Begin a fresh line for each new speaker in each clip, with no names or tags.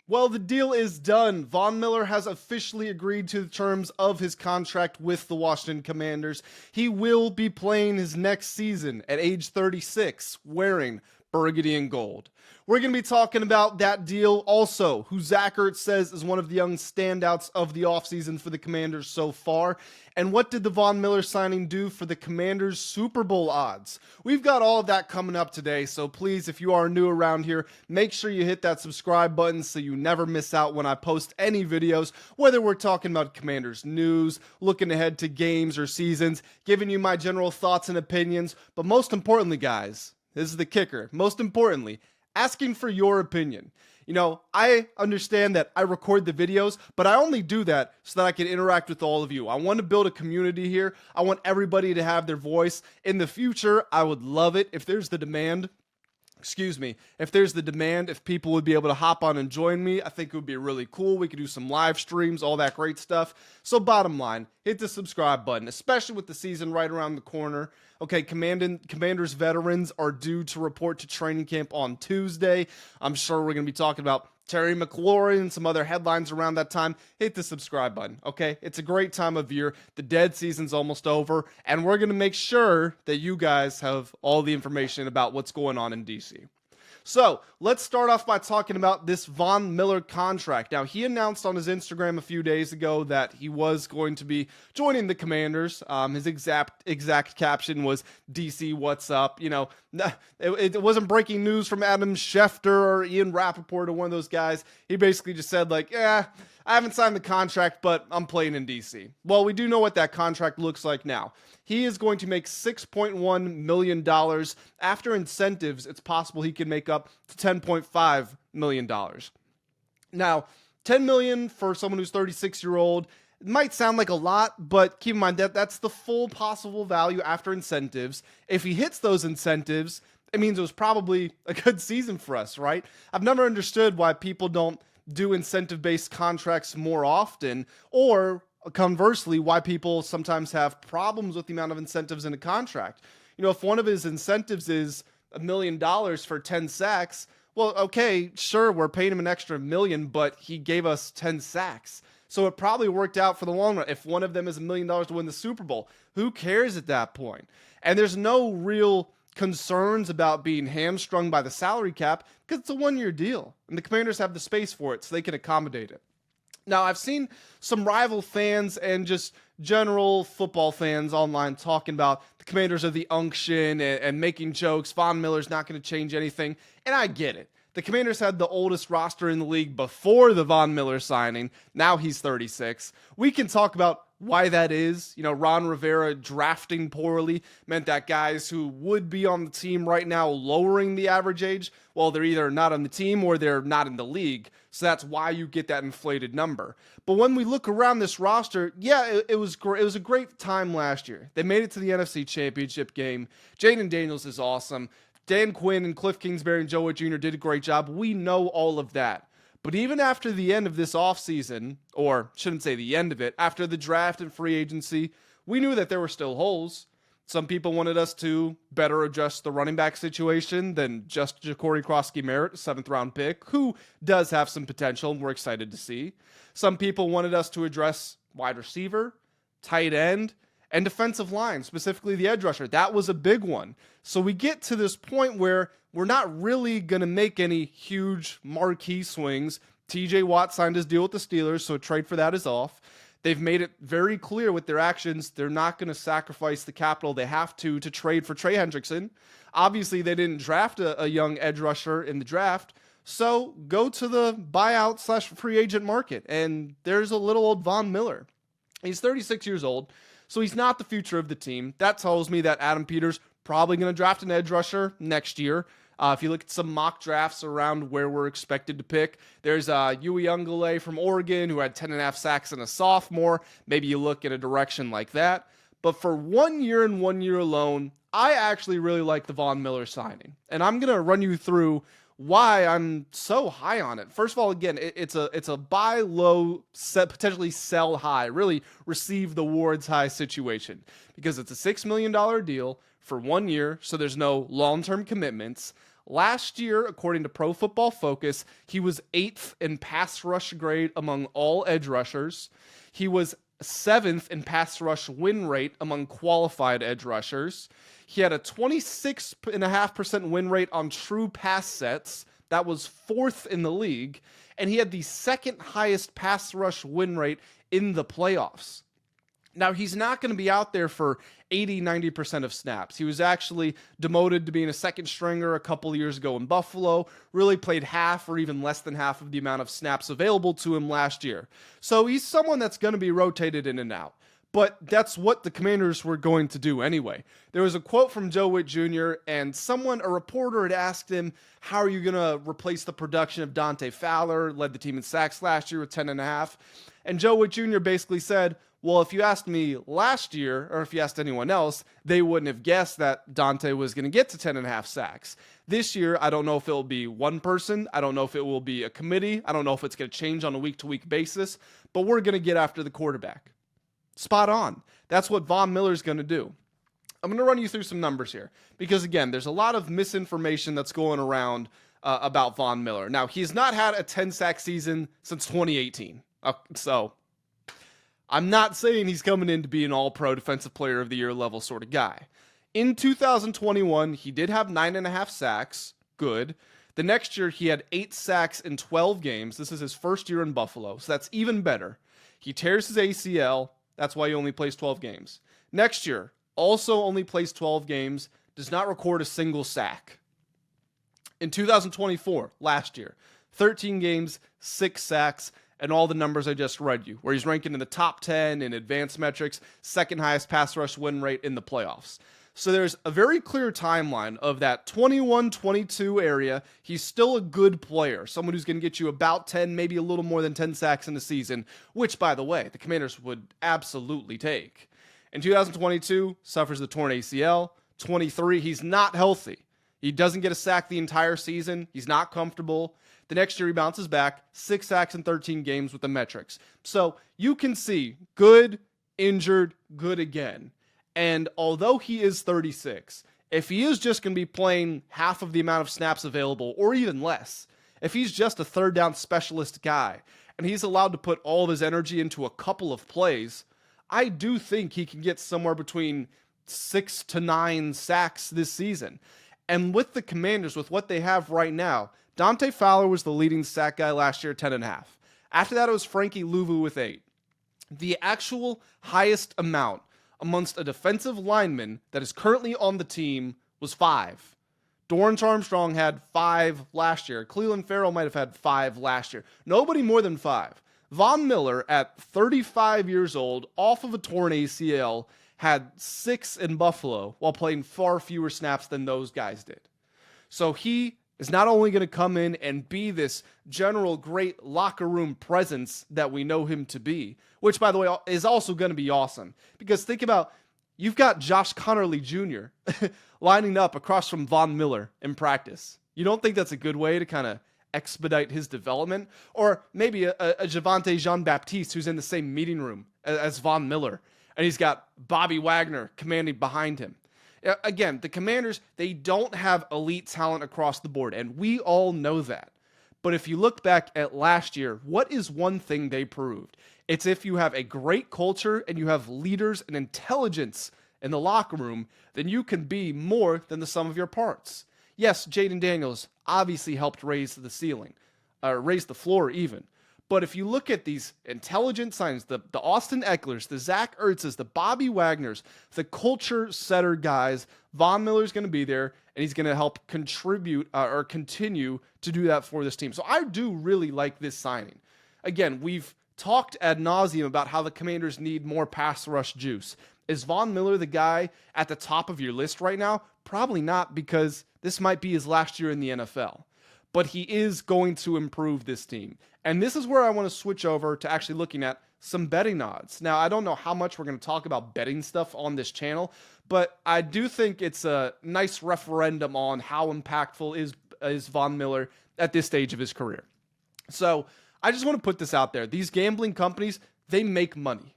Well, the deal is done. Von Miller has officially agreed to the terms of his contract with the Washington Commanders. He will be playing his next season at age 36, wearing burgundy and gold. We're going to be talking about that deal also, who Zach Ertz says is one of the young standouts of the offseason for the Commanders so far, and what did the Von Miller signing do for the Commanders' Super Bowl odds? We've got all of that coming up today, so please, if you are new around here, make sure you hit that subscribe button so you never miss out when I post any videos, whether we're talking about Commanders news, looking ahead to games or seasons, giving you my general thoughts and opinions, but most importantly, guys, this is the kicker, most importantly, asking for your opinion. You know, I understand that I record the videos, but I only do that so that I can interact with all of you. I want to build a community here. I want everybody to have their voice. In the future, I would love it if there's the demand. If people would be able to hop on and join me, I think it would be really cool. We could do some live streams, all that great stuff. So bottom line, hit the subscribe button, especially with the season right around the corner. Okay, Commanders veterans are due to report to training camp on Tuesday. I'm sure we're going to be talking about Terry McLaurin and some other headlines around that time. Hit the subscribe button, okay? It's a great time of year. The dead season's almost over, and we're going to make sure that you guys have all the information about what's going on in DC. So let's start off by talking about this Von Miller contract. Now, he announced on his Instagram a few days ago that he was going to be joining the Commanders. His exact caption was DC, what's up? You know, it wasn't breaking news from Adam Schefter or Ian Rappaport or one of those guys. He basically just said like, yeah, I haven't signed the contract, but I'm playing in DC. Well, we do know what that contract looks like now. He is going to make $6.1 million. After incentives, it's possible he can make up to $10.5 million. Now, $10 million for someone who's 36-year-old might sound like a lot, but keep in mind that that's the full possible value after incentives. If he hits those incentives, it means it was probably a good season for us, right? I've never understood why people don't do incentive-based contracts more often, or conversely, why people sometimes have problems with the amount of incentives in a contract. You know, if one of his incentives is $1 million for 10 sacks, well, okay, sure, we're paying him an extra million, but he gave us 10 sacks. So it probably worked out for the long run. If one of them is $1 million to win the Super Bowl, who cares at that point? And there's no real concerns about being hamstrung by the salary cap because it's a one-year deal and the Commanders have the space for it so they can accommodate it. Now, I've seen some rival fans and just general football fans online talking about the Commanders of the unction and making jokes. Von Miller's not going to change anything, and I get it. The Commanders had the oldest roster in the league before the Von Miller signing. Now he's 36. We can talk about why that is. You know, Ron Rivera drafting poorly meant that guys who would be on the team right now lowering the average age, well, they're either not on the team or they're not in the league. So that's why you get that inflated number. But when we look around this roster, yeah, it was great. It was a great time last year. They made it to the NFC Championship game. Jaden Daniels is awesome. Dan Quinn and Cliff Kingsbury and Joe Wood Jr. did a great job. We know all of that. But even after the end of this offseason, or shouldn't say the end of it, after the draft and free agency, we knew that there were still holes. Some people wanted us to better adjust the running back situation than just Ja'Cory Krosky-Merritt, 7th-round pick, who does have some potential and we're excited to see. Some people wanted us to address wide receiver, tight end, and defensive line, specifically the edge rusher. That was a big one. So we get to this point where we're not really going to make any huge marquee swings. TJ Watt signed his deal with the Steelers, so a trade for that is off. They've made it very clear with their actions they're not going to sacrifice the capital they have to trade for Trey Hendrickson. Obviously, they didn't draft a young edge rusher in the draft, so go to the buyout/free agent market, and there's a little old Von Miller. He's 36 years old. So he's not the future of the team. That tells me that Adam Peters probably going to draft an edge rusher next year. If you look at some mock drafts around where we're expected to pick, there's Yui Ungale from Oregon who had 10.5 sacks and a sophomore. Maybe you look at a direction like that. But for 1 year and 1 year alone, I actually really like the Von Miller signing. And I'm going to run you through why I'm so high on it. First of all, again, it's a buy low, potentially sell high, really receive the wards high situation because it's a $6 million deal for 1 year, so there's no long-term commitments. Last year, according to Pro Football Focus, he was 8th in pass rush grade among all edge rushers. He was 7th in pass rush win rate among qualified edge rushers. He had a 26.5% win rate on true pass sets. That was 4th in the league. And he had the 2nd highest pass rush win rate in the playoffs. Now, he's not going to be out there for 80-90% of snaps. He was actually demoted to being a second stringer a couple years ago in Buffalo, really played half or even less than half of the amount of snaps available to him last year. So he's someone that's going to be rotated in and out. But that's what the Commanders were going to do anyway. There was a quote from Joe Witt Jr., and a reporter had asked him, how are you going to replace the production of Dante Fowler, led the team in sacks last year with 10.5. And Joe Witt Jr. basically said, well, if you asked me last year, or if you asked anyone else, they wouldn't have guessed that Dante was going to get to 10.5 sacks. This year, I don't know if it will be one person. I don't know if it will be a committee. I don't know if it's going to change on a week-to-week basis, but we're going to get after the quarterback. Spot on. That's what Von Miller's going to do. I'm going to run you through some numbers here because, again, there's a lot of misinformation that's going around about Von Miller. Now, he's not had a 10-sack season since 2018, so I'm not saying he's coming in to be an all-pro defensive player of the year level sort of guy. In 2021, he did have 9.5 sacks. Good. The next year, he had 8 sacks in 12 games. This is his first year in Buffalo, so that's even better. He tears his ACL. That's why he only plays 12 games. Next year, also only plays 12 games, does not record a single sack. In 2024, last year, 13 games, 6 sacks, and all the numbers I just read you, where he's ranking in the top 10 in advanced metrics, second highest pass rush win rate in the playoffs. So there's a very clear timeline of that 21-22 area. He's still a good player, someone who's going to get you about 10, maybe a little more than 10 sacks in the season, which, by the way, the Commanders would absolutely take. In 2022, suffers the torn ACL. 23, he's not healthy. He doesn't get a sack the entire season. He's not comfortable. The next year he bounces back, 6 sacks in 13 games with the metrics. So you can see good, injured, good again. And although he is 36, if he is just going to be playing half of the amount of snaps available, or even less, if he's just a third down specialist guy, and he's allowed to put all of his energy into a couple of plays, I do think he can get somewhere between 6 to 9 sacks this season. And with the Commanders, with what they have right now, Dante Fowler was the leading sack guy last year, 10.5. After that, it was Frankie Louvu with 8. The actual highest amount amongst a defensive lineman that is currently on the team was 5. Dorrance Armstrong had 5 last year. Cleveland Farrell might have had 5 last year. Nobody more than 5. Von Miller, at 35 years old, off of a torn ACL, had 6 in Buffalo while playing far fewer snaps than those guys did. So he is not only going to come in and be this general great locker room presence that we know him to be, which, by the way, is also going to be awesome. Because think about, you've got Josh Connerly Jr. lining up across from Von Miller in practice. You don't think that's a good way to kind of expedite his development? Or maybe a Javonte Jean-Baptiste who's in the same meeting room as Von Miller, and he's got Bobby Wagner commanding behind him. Again, the Commanders, they don't have elite talent across the board, and we all know that. But if you look back at last year, what is one thing they proved? It's if you have a great culture and you have leaders and intelligence in the locker room, then you can be more than the sum of your parts. Yes, Jaden Daniels obviously helped raise the ceiling, raise the floor even. But if you look at these intelligent signs, the Austin Ecklers, the Zach Ertzes, the Bobby Wagners, the culture setter guys, Von Miller's going to be there, and he's going to help contribute or continue to do that for this team. So I do really like this signing. Again, we've talked ad nauseum about how the Commanders need more pass rush juice. Is Von Miller the guy at the top of your list right now? Probably not, because this might be his last year in the NFL. But he is going to improve this team. And this is where I want to switch over to actually looking at some betting odds. Now, I don't know how much we're going to talk about betting stuff on this channel, but I do think it's a nice referendum on how impactful is Von Miller at this stage of his career. So I just want to put this out there. These gambling companies, they make money.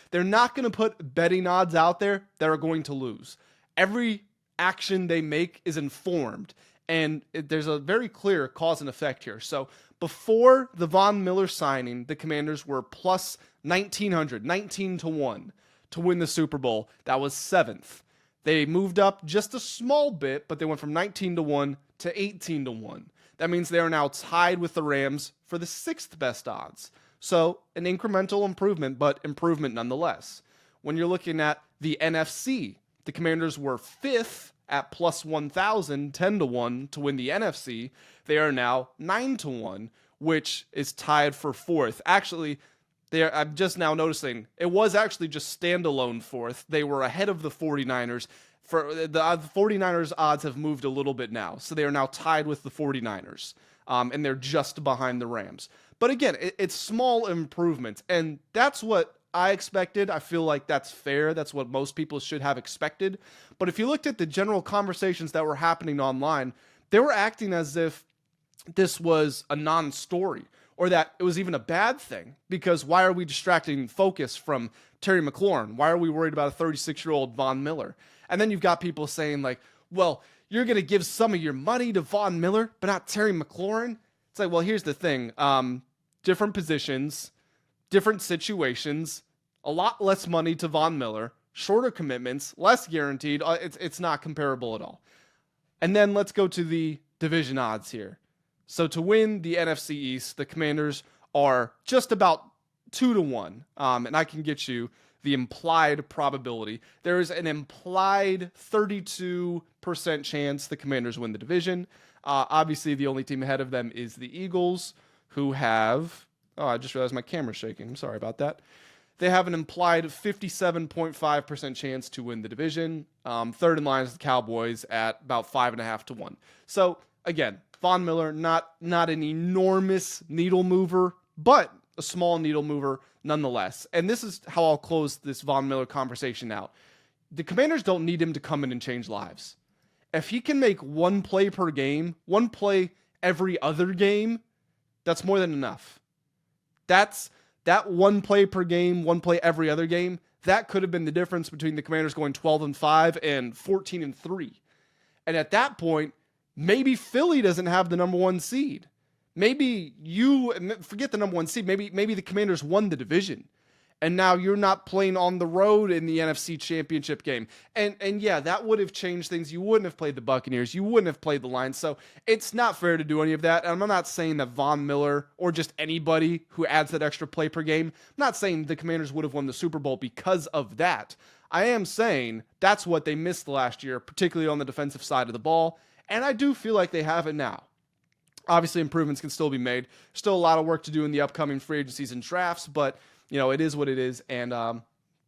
They're not going to put betting odds out there that are going to lose. Every action they make is informed. And there's a very clear cause and effect here. So before the Von Miller signing, the Commanders were plus 1,900, 19 to 1 to win the Super Bowl. That was 7th. They moved up just a small bit, but they went from 19 to 1 to 18 to 1. That means they are now tied with the Rams for the 6th best odds. So an incremental improvement, but improvement nonetheless. When you're looking at the NFC, the Commanders were 5th at plus 1,000, 10 to 1 to win the NFC. They are now 9 to 1, which is tied for 4th. Actually, I'm just now noticing it was actually just standalone 4th. They were ahead of the 49ers. For the 49ers odds have moved a little bit now. So they are now tied with the 49ers. And they're just behind the Rams. But again, it's small improvements. And that's what I expected. I feel like that's fair. That's what most people should have expected. But if you looked at the general conversations that were happening online, they were acting as if this was a non-story or that it was even a bad thing, because why are we distracting focus from Terry McLaurin? Why are we worried about a 36-year-old Von Miller? And then you've got people saying like, well, you're going to give some of your money to Von Miller, but not Terry McLaurin. It's like, well, here's the thing. Different positions, different situations, a lot less money to Von Miller, shorter commitments, less guaranteed. It's not comparable at all. And then let's go to the division odds here. So to win the NFC East, the Commanders are just about 2 to 1. And I can get you the implied probability. There is an implied 32% chance the Commanders win the division. Obviously, the only team ahead of them is the Eagles, who have... Oh, I just realized my camera's shaking. I'm sorry about that. They have an implied 57.5% chance to win the division. Third in line is the Cowboys at about 5.5 to 1. So, again, Von Miller, not an enormous needle mover, but a small needle mover nonetheless. And this is how I'll close this Von Miller conversation out. The Commanders don't need him to come in and change lives. If he can make one play per game, one play every other game, that's more than enough. That one play per game, one play every other game, that could have been the difference between the Commanders going 12-5 and 14-3. And at that point, maybe Philly doesn't have the number 1 seed. Maybe forget the number 1 seed. Maybe the Commanders won the division. And now you're not playing on the road in the NFC Championship game. And yeah, that would have changed things. You wouldn't have played the Buccaneers. You wouldn't have played the Lions. So it's not fair to do any of that. And I'm not saying that Von Miller or just anybody who adds that extra play per game, I'm not saying the Commanders would have won the Super Bowl because of that. I am saying that's what they missed last year, particularly on the defensive side of the ball. And I do feel like they have it now. Obviously, improvements can still be made. Still a lot of work to do in the upcoming free agencies and drafts, but you know, it is what it is, and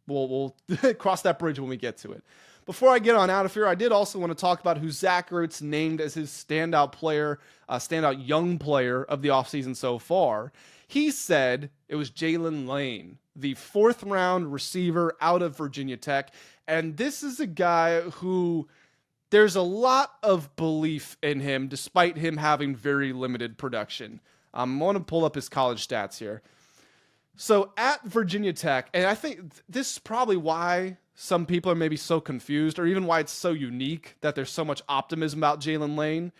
we'll cross that bridge when we get to it. Before I get on out of here, I did also want to talk about who Zach Ertz named as his standout player, standout young player of the offseason so far. He said it was Jaylin Lane, the 4th-round receiver out of Virginia Tech, and this is a guy who there's a lot of belief in him, despite him having very limited production. I want to pull up his college stats here. So at Virginia Tech, and I think this is probably why some people are maybe so confused, or even why it's so unique that there's so much optimism about Jaylin Lane.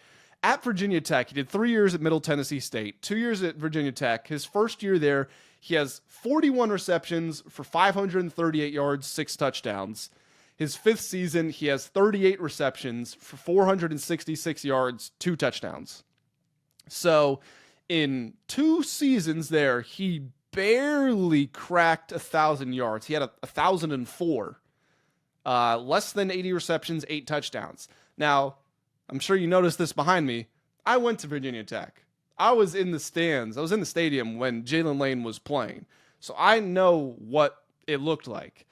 At Virginia Tech, he did 3 years at Middle Tennessee State, 2 years at Virginia Tech. His first year there, he has 41 receptions for 538 yards, 6 touchdowns. His 5th season, he has 38 receptions for 466 yards, 2 touchdowns. So in 2 seasons there, he barely cracked 1,000 yards. He had 1,004. Less than 80 receptions, 8 touchdowns. Now, I'm sure you noticed this behind me. I went to Virginia Tech. I was in the stands. I was in the stadium when Jaylin Lane was playing. So I know what it looked like.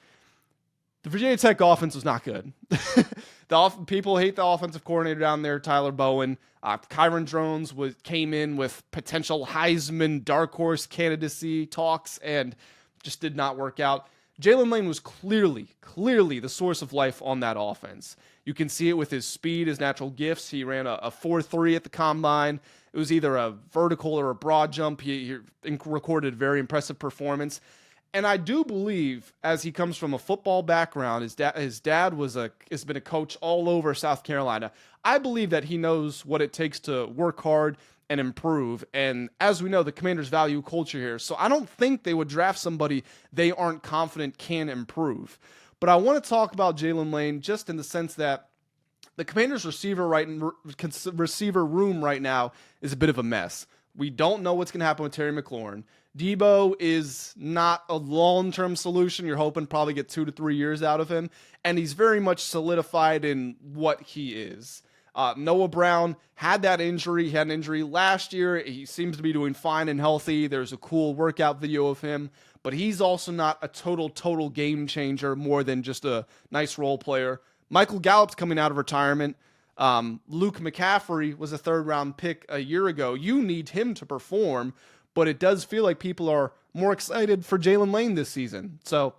The Virginia Tech offense was not good. People hate the offensive coordinator down there, Tyler Bowen. Kyron Drones came in with potential Heisman dark horse candidacy talks and just did not work out. Jaylin Lane was clearly the source of life on that offense. You can see it with his speed, his natural gifts. He ran a 4.3 at the combine. It was either a vertical or a broad jump. He recorded a very impressive performance. And I do believe, as he comes from a football background, his dad has been a coach all over South Carolina. I believe that he knows what it takes to work hard and improve. And as we know, the Commanders value culture here. So I don't think they would draft somebody they aren't confident can improve. But I want to talk about Jaylin Lane just in the sense that the Commanders receiver room right now is a bit of a mess. We don't know what's going to happen with Terry McLaurin. Debo is not a long-term solution. You're hoping probably get 2 to 3 years out of him. And he's very much solidified in what he is. Noah Brown had that injury. He had an injury last year. He seems to be doing fine and healthy. There's a cool workout video of him. But he's also not a total game changer, more than just a nice role player. Michael Gallup's coming out of retirement. Luke McCaffrey was a third-round pick a year ago. You need him to perform, but it does feel like people are more excited for Jaylin Lane this season. So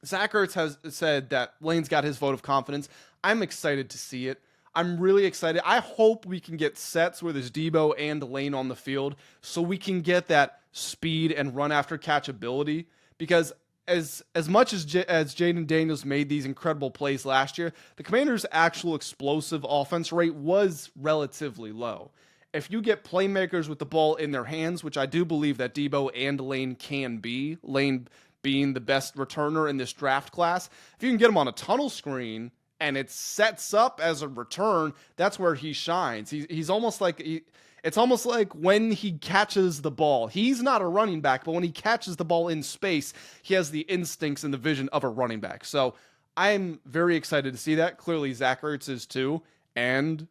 Zach Ertz has said that Lane's got his vote of confidence. I'm excited to see it. I'm really excited. I hope we can get sets where there's Debo and Lane on the field so we can get that speed and run after catch ability, because as much as Jaden Daniels made these incredible plays last year, the Commanders' actual explosive offense rate was relatively low. If you get playmakers with the ball in their hands, which I do believe that Debo and Lane can be, Lane being the best returner in this draft class, if you can get him on a tunnel screen and it sets up as a return, that's where he shines. He's almost like it's almost like when he catches the ball. He's not a running back, but when he catches the ball in space, he has the instincts and the vision of a running back. So I'm very excited to see that. Clearly, Zach Ertz is too. And,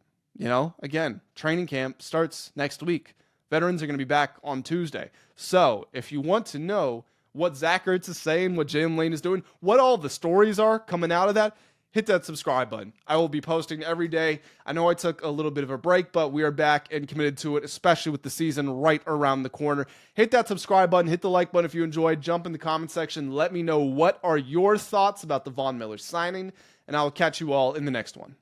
again, training camp starts next week. Veterans are going to be back on Tuesday. So if you want to know what Zach Ertz is saying, what Jaylin Lane is doing, what all the stories are coming out of that, hit that subscribe button. I will be posting every day. I know I took a little bit of a break, but we are back and committed to it, especially with the season right around the corner. Hit that subscribe button. Hit the like button if you enjoyed. Jump in the comment section. Let me know what are your thoughts about the Von Miller signing, and I will catch you all in the next one.